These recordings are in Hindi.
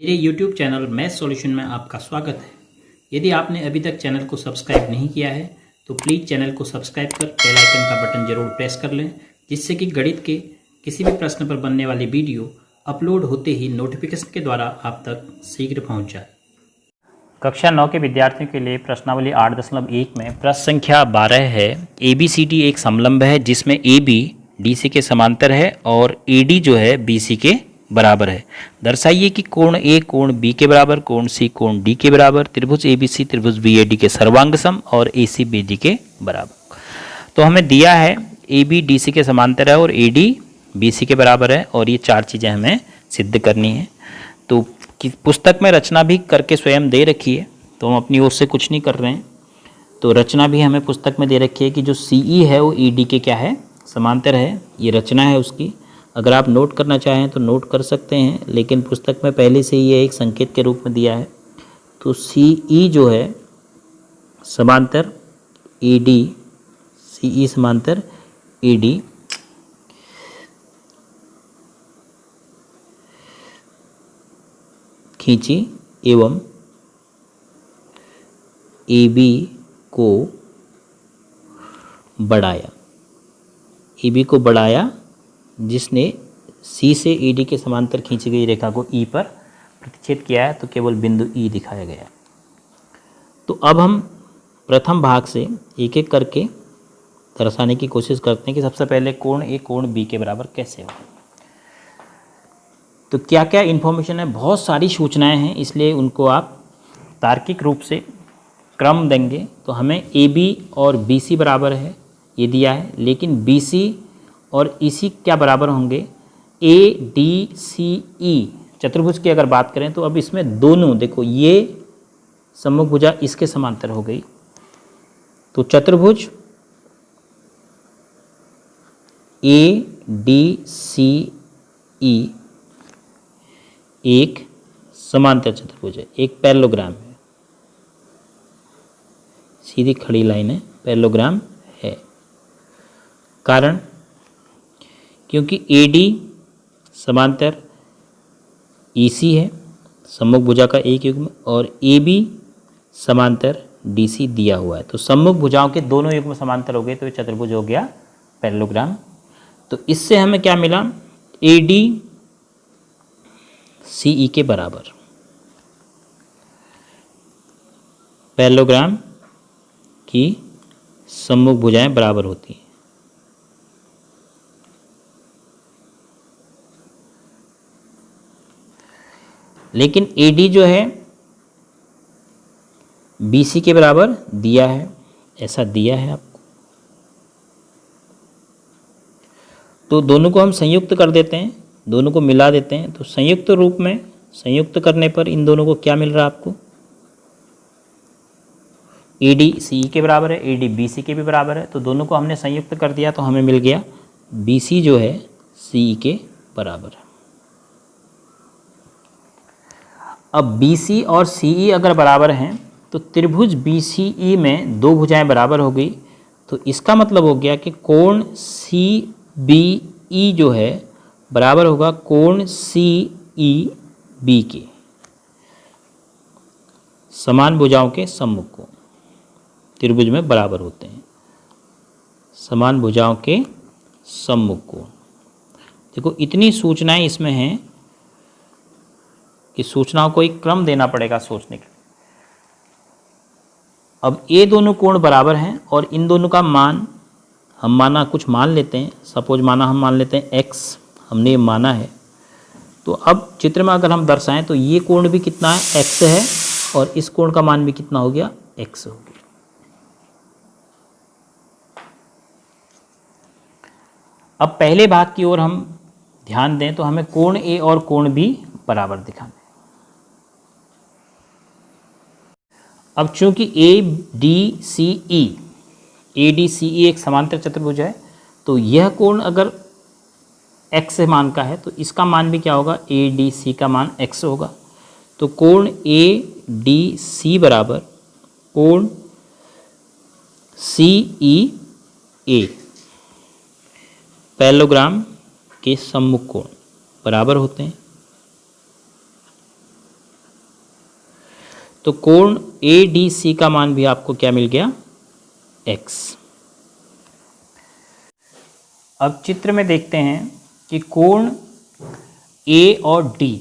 मेरे YouTube चैनल मैथ सॉल्यूशन में आपका स्वागत है। यदि आपने अभी तक चैनल को सब्सक्राइब नहीं किया है तो प्लीज़ चैनल को सब्सक्राइब कर बेल आइकन का बटन जरूर प्रेस कर लें, जिससे कि गणित के किसी भी प्रश्न पर बनने वाली वीडियो अपलोड होते ही नोटिफिकेशन के द्वारा आप तक शीघ्र पहुँच जाए। कक्षा 9 के विद्यार्थियों के लिए प्रश्नावली 8.1 में प्रश्न संख्या 12 है। ABCD एक समलंब है जिसमें AB DC के समांतर है और AD जो है BC के बराबर है। दर्शाइए कि कोण A कोण B के बराबर, कोण C कोण D के बराबर, त्रिभुज ABC त्रिभुज BAD के सर्वांग सम और AC BD के बराबर। तो हमें दिया है AB DC के समांतर है और AD BC के बराबर है और ये चार चीज़ें हमें सिद्ध करनी है। तो पुस्तक में रचना भी करके स्वयं दे रखी है, तो हम अपनी ओर से कुछ नहीं कर रहे हैं। तो रचना भी हमें पुस्तक में दे रखी है कि जो CE है वो ED के क्या है, समांतर है। ये रचना है उसकी। अगर आप नोट करना चाहें तो नोट कर सकते हैं, लेकिन पुस्तक में पहले से ही ये एक संकेत के रूप में दिया है। तो CE जो है समांतर AD, CE समांतर AD, खींची एवं AB को बढ़ाया। AB को बढ़ाया जिसने C से AD के समांतर खींची गई रेखा को E पर प्रतिच्छेद किया है, तो केवल बिंदु E दिखाया गया। तो अब हम प्रथम भाग से एक एक करके दर्शाने की कोशिश करते हैं कि सबसे पहले कोण A कोण B के बराबर कैसे हो। तो क्या क्या इन्फॉर्मेशन है, बहुत सारी सूचनाएं हैं, इसलिए उनको आप तार्किक रूप से क्रम देंगे। तो हमें AB और BC बराबर है ये दिया है, लेकिन BC और EC क्या बराबर होंगे, ADCE चतुर्भुज की अगर बात करें तो अब इसमें दोनों देखो, ये सम्मुख भुजा इसके समांतर हो गई। तो चतुर्भुज ADCE एक समांतर चतुर्भुज है, एक पैरेललोग्राम है, सीधी खड़ी लाइन है, पैरेललोग्राम है। कारण क्योंकि AD समांतर EC है, सम्मुख भुजा का एक युग्म, और AB समांतर DC दिया हुआ है। तो सम्मुख भुजाओं के दोनों युग्म समांतर हो गए, तो ये चतुर्भुज हो गया पैरेललोग्राम। तो इससे हमें क्या मिला, ADCE के बराबर। पैरेललोग्राम की सम्मुख भुजाएं बराबर होती हैं। लेकिन AD जो है BC के बराबर दिया है, ऐसा दिया है आपको। तो दोनों को हम संयुक्त कर देते हैं, दोनों को मिला देते हैं। तो संयुक्त रूप में संयुक्त करने पर इन दोनों को क्या मिल रहा है आपको, AD CE के बराबर है, AD BC के भी बराबर है। तो दोनों को हमने संयुक्त कर दिया तो हमें मिल गया BC जो है CE के बराबर है। अब BC और CE अगर बराबर हैं तो त्रिभुज BCE में दो भुजाएं बराबर हो गई। तो इसका मतलब हो गया कि कोण CBE जो है बराबर होगा कोण CEB के, समान भुजाओं के सम्मुख कोण त्रिभुज में बराबर होते हैं, समान भुजाओं के सम्मुख कोण। देखो इतनी सूचनाएं इसमें हैं कि सूचनाओं को एक क्रम देना पड़ेगा सोचने के लिए। अब ये दोनों कोण बराबर हैं और इन दोनों का मान हम कुछ मान लेते हैं। सपोज हम मान लेते हैं x, हमने ये माना है। तो अब चित्र में अगर हम दर्शाएं तो ये कोण भी कितना है, x है, और इस कोण का मान भी कितना हो गया, x हो गया। अब पहले भाग की ओर हम ध्यान दें तो हमें कोण A और कोण B बराबर दिखाना है। अब चूंकि ADCE एक समांतर चतुर्भुज है, तो यह कोण अगर x मान का है तो इसका मान भी क्या होगा, ADC का मान x होगा। तो कोण ADC बराबर कोण CEA पैरेललोग्राम के सम्मुख कोण बराबर होते हैं। तो कोण ADC का मान भी आपको क्या मिल गया, x। अब चित्र में देखते हैं कि कोण A और D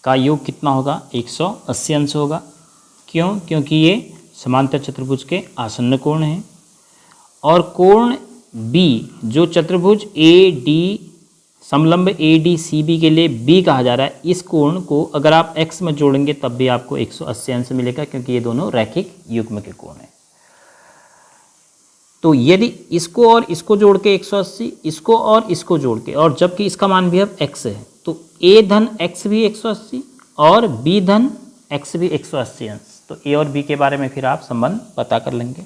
का योग कितना होगा, 180 अंश होगा। क्यों? क्योंकि ये समांतर चतुर्भुज के आसन्न कोण हैं। और कोण B जो चतुर्भुज AD समलंब ADCB के लिए B कहा जा रहा है, इस कोण को अगर आप x में जोड़ेंगे तब भी आपको 180 अंश मिलेगा, क्योंकि ये दोनों रैखिक युग्म के कोण हैं। तो यदि इसको और इसको जोड़ के 180, इसको और इसको जोड़ के, और जबकि इसका मान भी अब x है, तो a धन x भी 180 और b धन x भी 180 अंश। तो a और b के बारे में फिर आप संबंध पता कर लेंगे।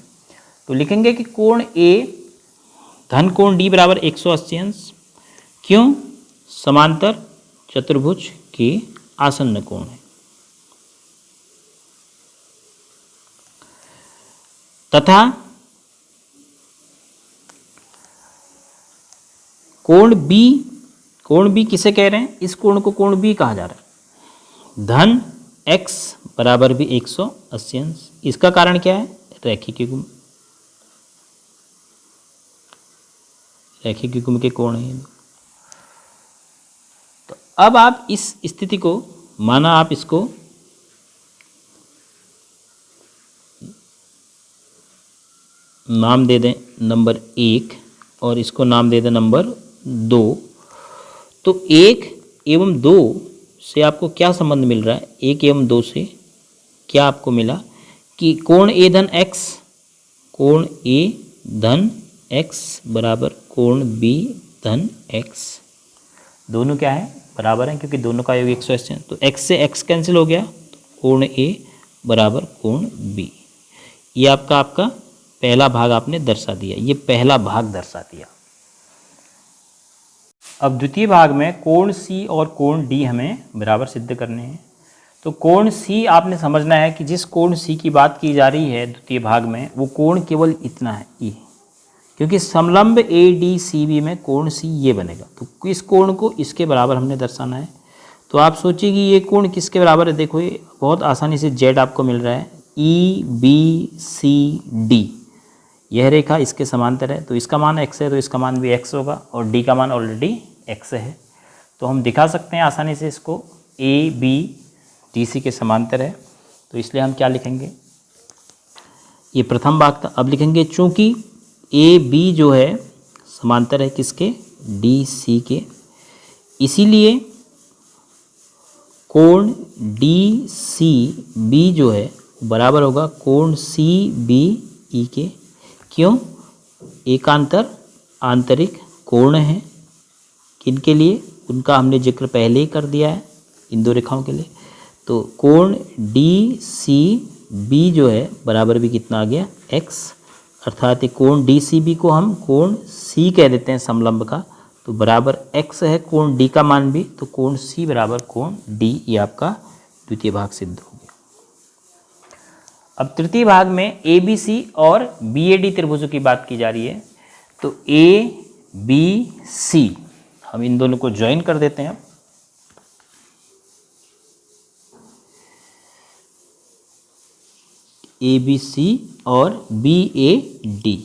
तो लिखेंगे कि कोण a धन कोण d बराबर 180 अंश। क्यों? समांतर चतुर्भुज के आसन्न कोण है। तथा कोण B किसे कह रहे हैं? इस कोण को कोण B कहा जा रहा है। धन x बराबर भी 180 अंश। इसका कारण क्या है? रैखिक युग्म, रैखिक युग्म के कोण है। तो अब आप इस स्थिति को, माना आप इसको नाम दे दें नंबर 1 और इसको नाम दे दें नंबर 2, तो 1 एवं 2 से आपको क्या संबंध मिल रहा है? 1 एवं 2 से क्या आपको मिला कि कोण A धन x, कोण A धन x बराबर कोण B धन x, दोनों क्या है? बराबर हैं, क्योंकि दोनों का योग 180 है। तो x से x कैंसिल हो गया, तो कोण A बराबर कोण B। ये आपका पहला भाग आपने दर्शा दिया, ये पहला भाग दर्शा दिया। अब द्वितीय भाग में कोण C और कोण D हमें बराबर सिद्ध करने हैं। तो कोण C आपने समझना है कि जिस कोण C की बात की जा रही है द्वितीय भाग में, वो कोण केवल इतना है, E, क्योंकि समलंब ADCB में कोण C ये बनेगा। तो इस कोण को इसके बराबर हमने दर्शाना है। तो आप सोचिए कि ये कोण किसके बराबर है? देखो ये बहुत आसानी से Z आपको मिल रहा है, EBCD, यह रेखा इसके समांतर है। तो इसका मान x है, तो इसका मान भी x होगा, और d का मान ऑलरेडी x है। तो हम दिखा सकते हैं आसानी से इसको, ABDC के समांतर है। तो इसलिए हम क्या लिखेंगे? ये प्रथम भाग था। अब लिखेंगे चूंकि AB जो है समांतर है किसके? DC के, इसीलिए कोण DCB जो है बराबर होगा कोण CBE के। क्यों? एकांतर आंतरिक कोण है। किनके लिए? उनका हमने जिक्र पहले ही कर दिया है, इन दो रेखाओं के लिए। तो कोण DCB जो है बराबर भी कितना आ गया? x, अर्थात कोण DCB को हम कोण C कह देते हैं समलंब का, तो बराबर x है कोण D का मान भी, तो कोण C बराबर कोण D, ये आपका द्वितीय भाग सिद्ध हो गया। अब तृतीय भाग में ABC और BAD त्रिभुजों की बात की जा रही है। तो ABC हम इन दोनों को ज्वाइन कर देते हैं। ABC और BAD,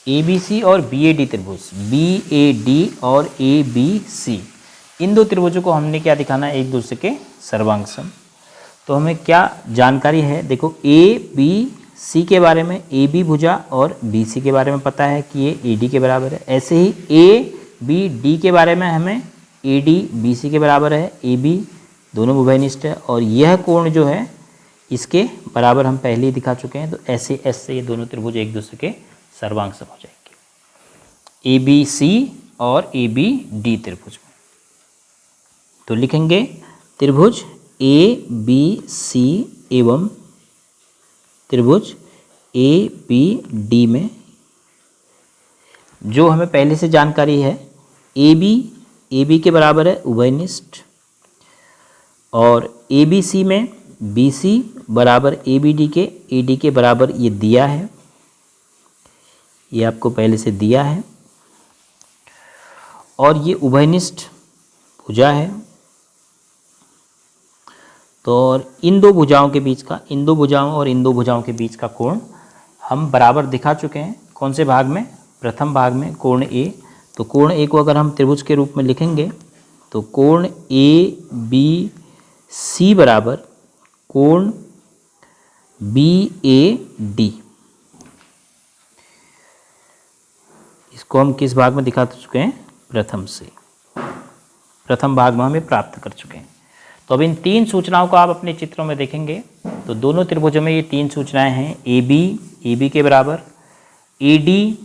ABC और BAD त्रिभुज, BAD और ABC, इन दो त्रिभुजों को हमने क्या दिखाना है? एक दूसरे के सर्वांग सम। तो हमें क्या जानकारी है? देखो ABC के बारे में, AB भुजा और BC के बारे में पता है कि ये AD के बराबर है। ऐसे ही ABD के बारे में हमें AD BC के बराबर है, AB दोनों उभयनिष्ठ है, और यह कोण जो है इसके बराबर हम पहले ही दिखा चुके हैं। तो ऐसे ऐसे ये दोनों त्रिभुज एक दूसरे के सर्वांग सम हो जाएंगे, ABC और ABD त्रिभुज में। तो लिखेंगे त्रिभुज ABC एवं त्रिभुज ABD में जो हमें पहले से जानकारी है, AB के बराबर है उभयनिष्ठ, और ABC में BC बराबर ABD के, AD के बराबर ये दिया है, ये आपको पहले से दिया है, और ये उभयनिष्ठ भुजा है। तो इन दो भुजाओं के बीच का, इन दो भुजाओं और इन दो भुजाओं के बीच का कोण हम बराबर दिखा चुके हैं। कौन से भाग में? प्रथम भाग में, कोण ए। तो कोण ए को अगर हम त्रिभुज के रूप में लिखेंगे तो कोण ए बी सी बराबर कोण बी ए डी। इसको हम किस भाग में दिखा चुके हैं? प्रथम से, प्रथम भाग में हमें प्राप्त कर चुके हैं। तो अब इन तीन सूचनाओं को आप अपने चित्रों में देखेंगे तो दोनों त्रिभुजों में ये तीन सूचनाएं हैं। ए बी के बराबर, ए डी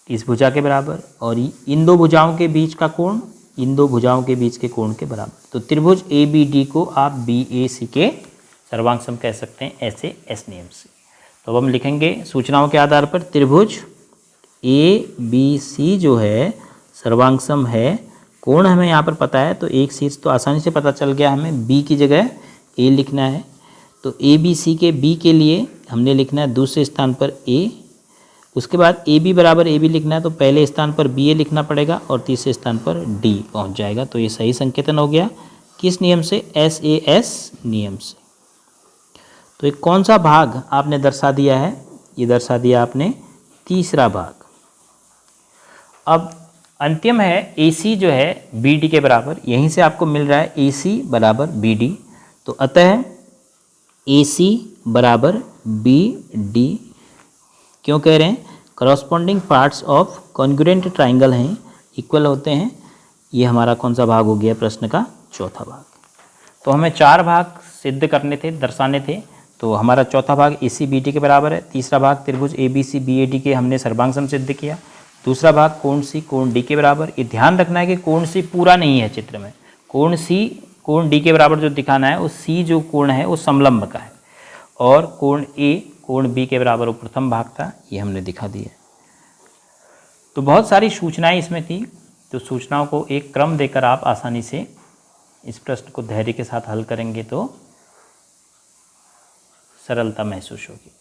इस भुजा के बराबर, और इन दो भुजाओं के बीच का कोण इन दो भुजाओं के बीच के कोण के बराबर। तो त्रिभुज ए बी डी को आप बी ए सी के सर्वांग सम कह सकते हैं, ऐसे एस नियम से। तो अब हम लिखेंगे सूचनाओं के आधार पर त्रिभुज ए बी सी जो है सर्वांग सम है। कोण हमें यहाँ पर पता है तो एक शीर्ष तो आसानी से पता चल गया, हमें बी की जगह ए लिखना है। तो ए बी सी के बी के लिए हमने लिखना है दूसरे स्थान पर ए, उसके बाद ए बी बराबर ए बी लिखना है तो पहले स्थान पर बी ए लिखना पड़ेगा और तीसरे स्थान पर डी पहुँच जाएगा। तो ये सही संकेतन हो गया। किस नियम से? एस ए एस नियम से। तो एक कौन सा भाग आपने दर्शा दिया है? ये दर्शा दिया आपने तीसरा भाग। अब अंतिम है AC जो है BD के बराबर, यहीं से आपको मिल रहा है AC बराबर BD। तो अतः AC बराबर BD क्यों कह रहे हैं? करॉस्पॉन्डिंग पार्ट्स ऑफ कॉन्ग्रुएंट ट्राइंगल हैं, इक्वल होते हैं। ये हमारा कौन सा भाग हो गया? प्रश्न का चौथा भाग। तो हमें चार भाग सिद्ध करने थे, दर्शाने थे। तो हमारा चौथा भाग AC BD के बराबर है। तीसरा भाग त्रिभुज ABC BAD के हमने सर्वांग सम सिद्ध किया। दूसरा भाग कोण C कोण D के बराबर। ये ध्यान रखना है कि कोण C पूरा नहीं है चित्र में, कोण C कोण D के बराबर जो दिखाना है वो C जो कोण है वो समलंब का है, और कोण A कोण B के बराबर वो प्रथम भाग था, ये हमने दिखा दिया। तो बहुत सारी सूचनाएं इसमें थी, तो सूचनाओं को एक क्रम देकर आप आसानी से इस प्रश्न को धैर्य के साथ हल करेंगे तो सरलता महसूस होगी।